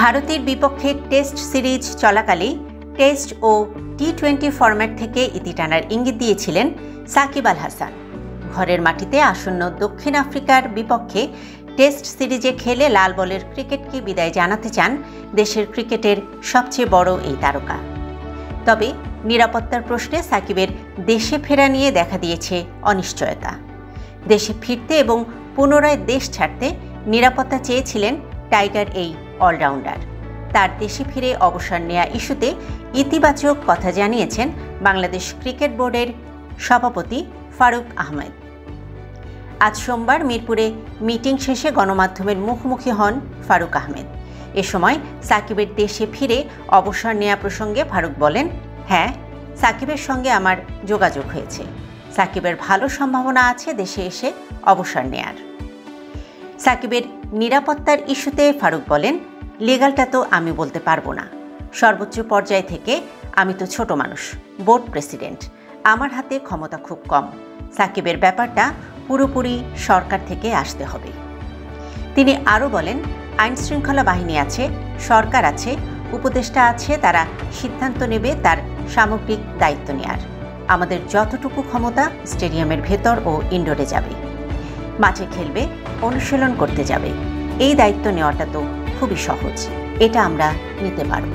ভারতের বিপক্ষে test series চলাকালে টেস্ট ও টি-20 ফরম্যাট থেকে ইতি টানার ইঙ্গিত দিয়েছিলেন সাকিব আল হাসান। ঘরের মাটিতে আসন্ন দক্ষিণ আফ্রিকার বিপক্ষে টেস্ট সিরিজে খেলে লাল বলের ক্রিকেটকে বিদায় জানাতে চান দেশের ক্রিকেটের সবচেয়ে বড় এই তারকা। তবে নিরাপত্তার প্রশ্নে সাকিবের দেশে ফেরা নিয়ে দেখা দিয়েছে অনিশ্চয়তা। দেশে ফিরতে এবং পুনরায় দেশ ছাড়তে নিরাপত্তা চেয়েছিলেন টাইগার এই অলরাউন্ডার। তার দেশে ফিরে অবসর নেয়া ইস্যুতে ইতিবাচক কথা জানিয়েছেন বাংলাদেশ ক্রিকেট বোর্ডের সভাপতি ফারুক আহমেদ। আজ সোমবার মিরপুরে মিটিং শেষে গণমাধ্যমের মুখোমুখি হন ফারুক আহমেদ। এ সময় সাকিবের দেশে ফিরে অবসর নেয়া প্রসঙ্গে ফারুক বলেন, হ্যাঁ, সাকিবের সঙ্গে আমার যোগাযোগ হয়েছে। সাকিবের ভালো সম্ভাবনা আছে দেশে এসে অবসর নেয়ার। সাকিবের নিরাপত্তার ইস্যুতে ফারুক বলেন, লিগ্যালটা তো আমি বলতে পারবো না। সর্বোচ্চ পর্যায় থেকে আমি তো ছোট মানুষ, বোর্ড প্রেসিডেন্ট, আমার হাতে ক্ষমতা খুব কম। সাকিবের ব্যাপারটা পুরোপুরি সরকার থেকে আসতে হবে। তিনি আরও বলেন, আইনশৃঙ্খলা বাহিনী আছে, সরকার আছে, উপদেষ্টা আছে, তারা সিদ্ধান্ত নেবে তার সামগ্রিক দায়িত্ব নেয়ার। আমাদের যতটুকু ক্ষমতা স্টেডিয়ামের ভেতর ও ইনডোরে যাবে, মাঠে খেলবে, অনুশীলন করতে যাবে। এই দায়িত্ব নেওয়াটা তো খুবই সহজ, এটা আমরা নিতে পারব।